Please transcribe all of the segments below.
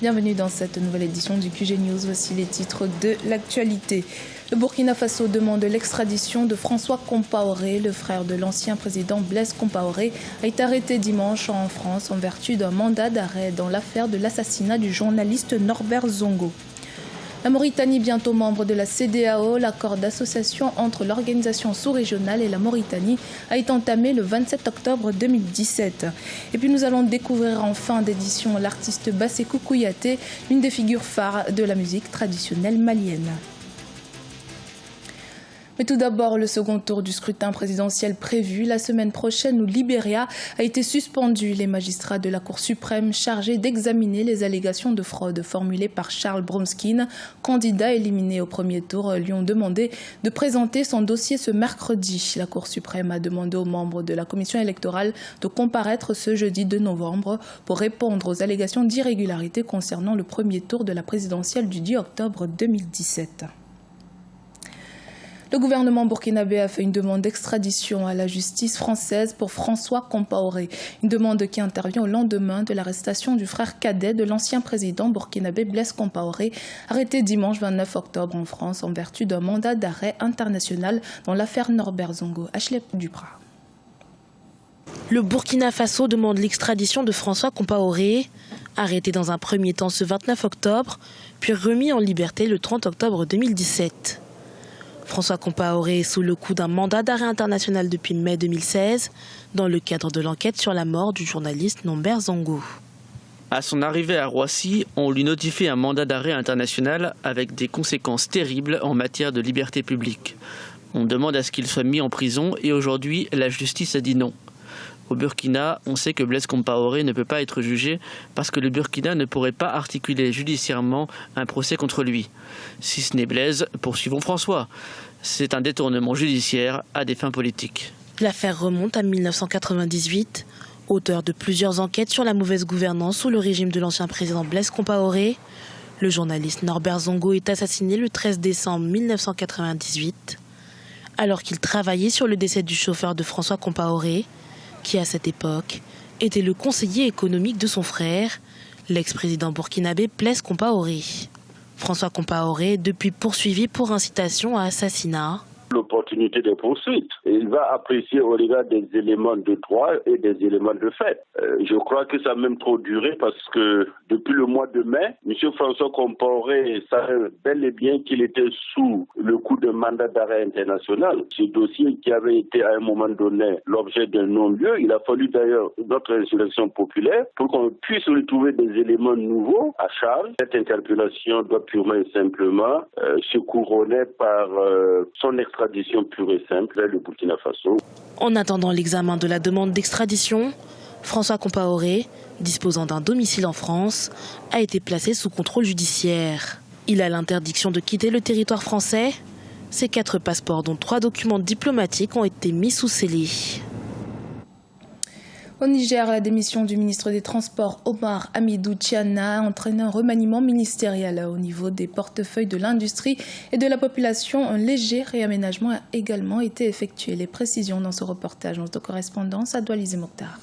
Bienvenue dans cette nouvelle édition du QG News. Voici les titres de l'actualité. Le Burkina Faso demande l'extradition de François Compaoré. Le frère de l'ancien président Blaise Compaoré a été arrêté dimanche en France en vertu d'un mandat d'arrêt dans l'affaire de l'assassinat du journaliste Norbert Zongo. La Mauritanie, bientôt membre de la CEDEAO, l'accord d'association entre l'organisation sous-régionale et la Mauritanie a été entamé le 27 octobre 2017. Et puis nous allons découvrir en fin d'édition l'artiste Bassekou Kouyaté, une des figures phares de la musique traditionnelle malienne. Mais tout d'abord, le second tour du scrutin présidentiel prévu la semaine prochaine au Libéria a été suspendu. Les magistrats de la Cour suprême chargés d'examiner les allégations de fraude formulées par Charles Bromskin, candidat éliminé au premier tour, lui ont demandé de présenter son dossier ce mercredi. La Cour suprême a demandé aux membres de la commission électorale de comparaître ce jeudi 2 novembre pour répondre aux allégations d'irrégularité concernant le premier tour de la présidentielle du 10 octobre 2017. Le gouvernement burkinabé a fait une demande d'extradition à la justice française pour François Compaoré. Une demande qui intervient au lendemain de l'arrestation du frère cadet de l'ancien président burkinabé Blaise Compaoré, arrêté dimanche 29 octobre en France en vertu d'un mandat d'arrêt international dans l'affaire Norbert Zongo. Ashley Duprat. Le Burkina Faso demande l'extradition de François Compaoré, arrêté dans un premier temps ce 29 octobre, puis remis en liberté le 30 octobre 2017. François Compaoré est sous le coup d'un mandat d'arrêt international depuis mai 2016, dans le cadre de l'enquête sur la mort du journaliste Norbert Zongo. À son arrivée à Roissy, on lui notifie un mandat d'arrêt international avec des conséquences terribles en matière de liberté publique. On demande à ce qu'il soit mis en prison et aujourd'hui, la justice a dit non. Au Burkina, on sait que Blaise Compaoré ne peut pas être jugé parce que le Burkina ne pourrait pas articuler judiciairement un procès contre lui. Si ce n'est Blaise, poursuivons François. C'est un détournement judiciaire à des fins politiques. L'affaire remonte à 1998. Auteur de plusieurs enquêtes sur la mauvaise gouvernance sous le régime de l'ancien président Blaise Compaoré, le journaliste Norbert Zongo est assassiné le 13 décembre 1998, alors qu'il travaillait sur le décès du chauffeur de François Compaoré, qui à cette époque était le conseiller économique de son frère, l'ex-président burkinabé Blaise Compaoré. François Compaoré est depuis poursuivi pour incitation à assassinat. L'opportunité de poursuite. Il va apprécier au regard des éléments de droit et des éléments de fait. Je crois que ça a même trop duré parce que depuis le mois de mai, M. François Compaoré savait bel et bien qu'il était sous le coup de mandat d'arrêt international. Ce dossier qui avait été à un moment donné l'objet d'un non-lieu, il a fallu d'ailleurs notre insurrection populaire pour qu'on puisse retrouver des éléments nouveaux à charge. Cette interpellation doit purement et simplement se couronner par son extradition pure et simple vers le Burkina Faso. En attendant l'examen de la demande d'extradition, François Compaoré, disposant d'un domicile en France, a été placé sous contrôle judiciaire. Il a l'interdiction de quitter le territoire français. Ses 4 passeports, dont 3 documents diplomatiques, ont été mis sous scellé. Au Niger, la démission du ministre des Transports Omar Hamidou Tiana a entraîné un remaniement ministériel au niveau des portefeuilles de l'industrie et de la population. Un léger réaménagement a également été effectué. Les précisions dans ce reportage, notre correspondance à Doualizé Mokhtar.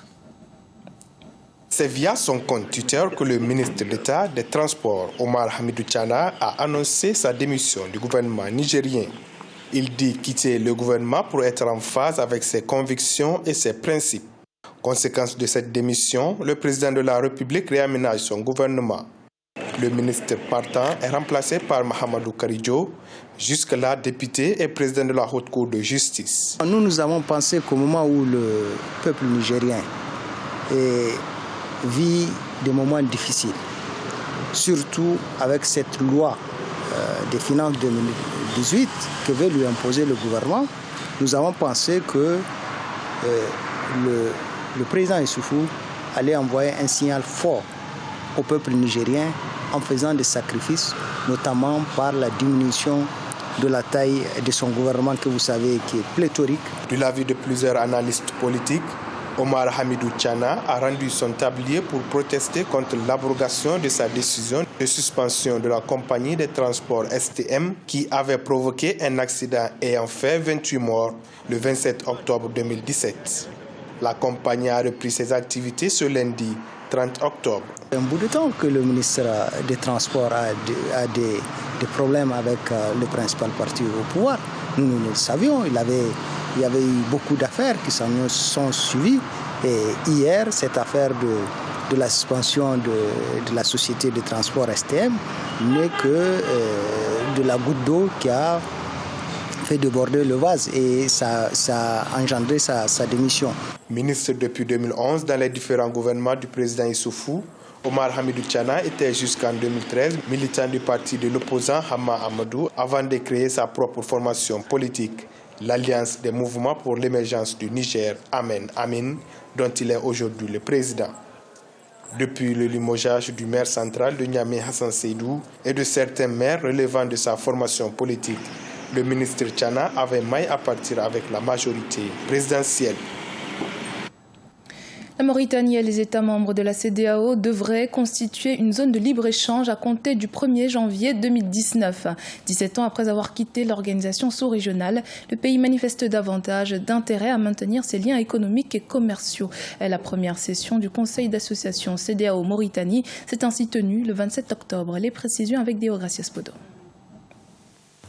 C'est via son compte Twitter que le ministre d'État des Transports Omar Hamidou Tiana a annoncé sa démission du gouvernement nigérien. Il dit quitter le gouvernement pour être en phase avec ses convictions et ses principes. Conséquence de cette démission, le président de la République réaménage son gouvernement. Le ministre partant est remplacé par Mahamadou Karidjo, jusque-là député et président de la Haute Cour de justice. Nous avons pensé qu'au moment où le peuple nigérien vit des moments difficiles, surtout avec cette loi des finances 2018 que veut lui imposer le gouvernement, nous avons pensé que le président Issoufou allait envoyer un signal fort au peuple nigérien en faisant des sacrifices, notamment par la diminution de la taille de son gouvernement que vous savez qui est pléthorique. De l'avis de plusieurs analystes politiques, Omar Hamidou Tiana a rendu son tablier pour protester contre l'abrogation de sa décision de suspension de la compagnie de transport STM qui avait provoqué un accident ayant fait 28 morts le 27 octobre 2017. La compagnie a repris ses activités ce lundi 30 octobre. Un bout de temps que le ministre des Transports a des problèmes avec le principal parti au pouvoir. Nous le savions, il y avait eu beaucoup d'affaires qui s'en sont suivies. Et hier, cette affaire de la suspension de la société de transport STM n'est que de la goutte d'eau qui a fait déborder le vase et ça a engendré sa démission. Ministre depuis 2011 dans les différents gouvernements du président Issoufou, Omar Hamidou Tchana était jusqu'en 2013 militant du parti de l'opposant Hama Amadou avant de créer sa propre formation politique, l'Alliance des mouvements pour l'émergence du Niger, Amen Amin, dont il est aujourd'hui le président. Depuis le limogeage du maire central de Niamey Hassan Seydou et de certains maires relevant de sa formation politique, le ministre Tchana avait maille à partir avec la majorité présidentielle. La Mauritanie et les États membres de la CEDEAO devraient constituer une zone de libre-échange à compter du 1er janvier 2019. 17 ans après avoir quitté l'organisation sous-régionale, le pays manifeste davantage d'intérêt à maintenir ses liens économiques et commerciaux. La première session du Conseil d'association CEDEAO-Mauritanie s'est ainsi tenue le 27 octobre. Les précisions avec Deogracias Podo.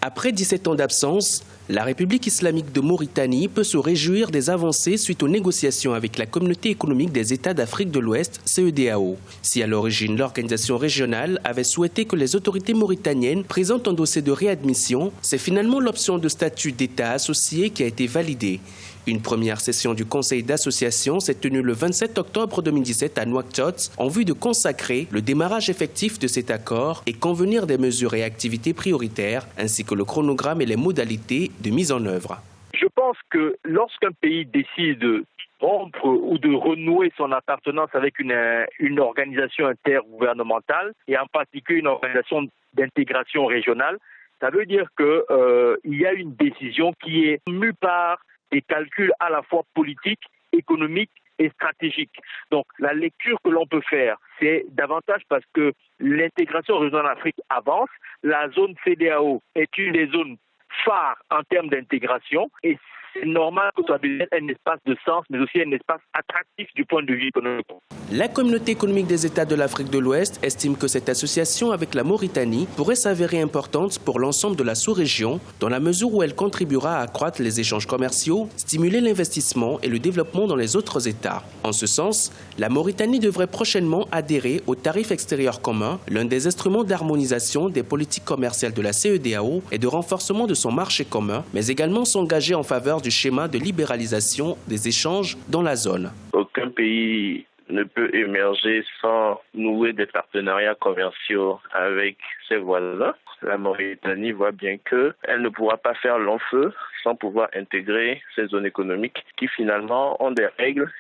Après 17 ans d'absence, la République islamique de Mauritanie peut se réjouir des avancées suite aux négociations avec la Communauté économique des États d'Afrique de l'Ouest, CEDEAO. Si à l'origine l'organisation régionale avait souhaité que les autorités mauritaniennes présentent un dossier de réadmission, c'est finalement l'option de statut d'État associé qui a été validée. Une première session du Conseil d'association s'est tenue le 27 octobre 2017 à Nouakchott en vue de consacrer le démarrage effectif de cet accord et convenir des mesures et activités prioritaires ainsi que le chronogramme et les modalités de mise en œuvre. Je pense que lorsqu'un pays décide de rompre ou de renouer son appartenance avec une organisation intergouvernementale et en particulier une organisation d'intégration régionale, ça veut dire qu'il y a une décision qui est mue par des calculs à la fois politiques, économiques et stratégiques. Donc la lecture que l'on peut faire, c'est davantage parce que l'intégration régionale en Afrique avance. La zone CEDEAO est une des zones phares en termes d'intégration et c'est normal que ça devienne un espace de sens, mais aussi un espace attractif du point de vue économique. La Communauté économique des États de l'Afrique de l'Ouest estime que cette association avec la Mauritanie pourrait s'avérer importante pour l'ensemble de la sous-région, dans la mesure où elle contribuera à accroître les échanges commerciaux, stimuler l'investissement et le développement dans les autres États. En ce sens, la Mauritanie devrait prochainement adhérer au tarif extérieur commun, l'un des instruments d'harmonisation des politiques commerciales de la CEDEAO et de renforcement de son marché commun, mais également s'engager en faveur du schéma de libéralisation des échanges dans la zone. Aucun pays ne peut émerger sans nouer des partenariats commerciaux avec ses voisins. La Mauritanie voit bien qu'elle ne pourra pas faire long feu sans pouvoir intégrer ces zones économiques qui finalement ont des règles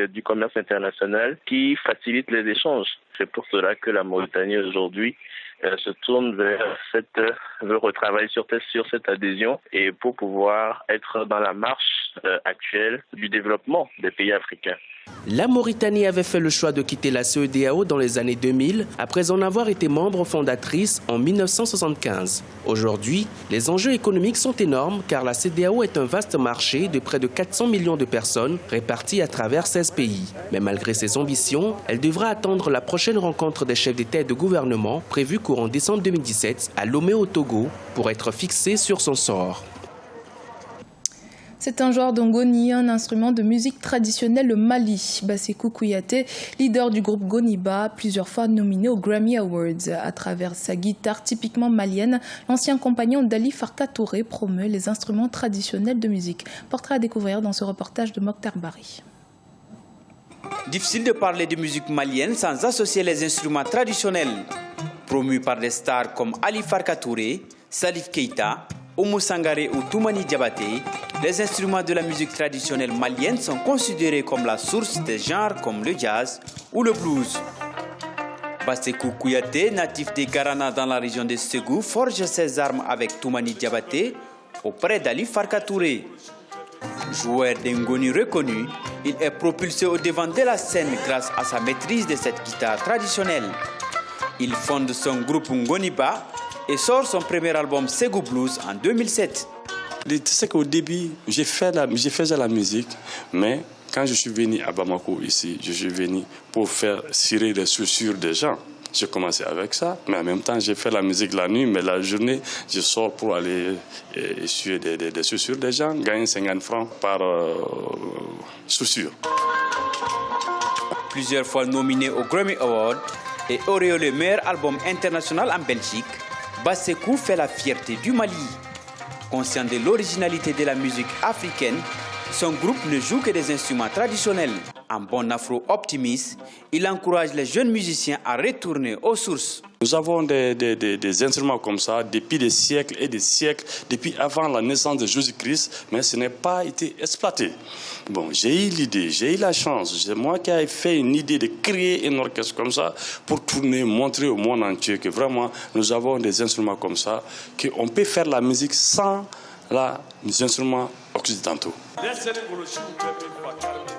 du commerce international qui facilitent les échanges. C'est pour cela que la Mauritanie aujourd'hui se tourne veut retravailler sur cette adhésion et pour pouvoir être dans la marche actuelle du développement des pays africains. La Mauritanie avait fait le choix de quitter la CEDEAO dans les années 2000 après en avoir été membre fondatrice en 1975. Aujourd'hui, les enjeux économiques sont énormes car la CEDEAO est un vaste marché de près de 400 millions de personnes réparties à travers 16 pays. Mais malgré ses ambitions, elle devra attendre la prochaine rencontre des chefs d'État et de gouvernement prévue courant décembre 2017 à Lomé au Togo pour être fixée sur son sort. C'est un genre d'ongoni, un instrument de musique traditionnelle au Mali. Bassekou Kouyaté, leader du groupe Goniba, plusieurs fois nominé aux Grammy Awards. À travers sa guitare typiquement malienne, l'ancien compagnon d'Ali Farka Touré promeut les instruments traditionnels de musique. Portrait à découvrir dans ce reportage de Mokhtar Bari. Difficile de parler de musique malienne sans associer les instruments traditionnels. Promus par des stars comme Ali Farka Touré, Salif Keita, Oumou Sangaré ou Toumani Diabaté, les instruments de la musique traditionnelle malienne sont considérés comme la source des genres comme le jazz ou le blues. Bassekou Kouyaté, natif des Garana dans la région de Ségou, forge ses armes avec Toumani Diabaté auprès d'Ali Farka Touré. Joueur d'Ngoni reconnu, il est propulsé au devant de la scène grâce à sa maîtrise de cette guitare traditionnelle. Il fonde son groupe Ngoniba et sort son premier album Ségou Blues en 2007. Tu sais qu'au début, j'ai fait la musique, mais Quand je suis venu à Bamako ici, je suis venu pour faire cirer les chaussures des gens. J'ai commencé avec ça, mais en même temps, j'ai fait la musique la nuit, mais la journée, je sors pour aller essuyer des chaussures des gens, gagner 50 francs par chaussure. Plusieurs fois nominé au Grammy Award et auréolé meilleur album international en Belgique, Bassekou fait la fierté du Mali. Conscient de l'originalité de la musique africaine, son groupe ne joue que des instruments traditionnels. En bon afro-optimiste, il encourage les jeunes musiciens à retourner aux sources. Nous avons des instruments comme ça depuis des siècles et des siècles, depuis avant la naissance de Jésus-Christ, mais ce n'est pas été exploité. Bon, j'ai eu l'idée, j'ai eu la chance, c'est moi qui ai fait une idée de créer un orchestre comme ça pour tourner, montrer au monde entier que vraiment nous avons des instruments comme ça, qu'on peut faire la musique sans les instruments occidentaux.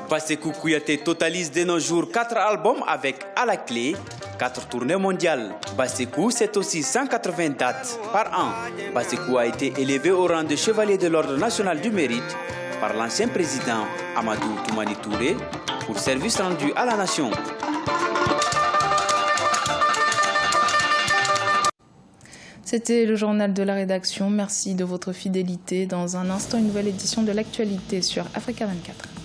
Bassekou Kouyaté totalise de nos jours 4 albums avec à la clé 4 tournées mondiales. Bassekou, c'est aussi 180 dates par an. Bassekou a été élevé au rang de chevalier de l'Ordre national du mérite par l'ancien président Amadou Toumani Touré pour service rendu à la nation. C'était le journal de la rédaction. Merci de votre fidélité. Dans un instant, une nouvelle édition de l'actualité sur Africa 24.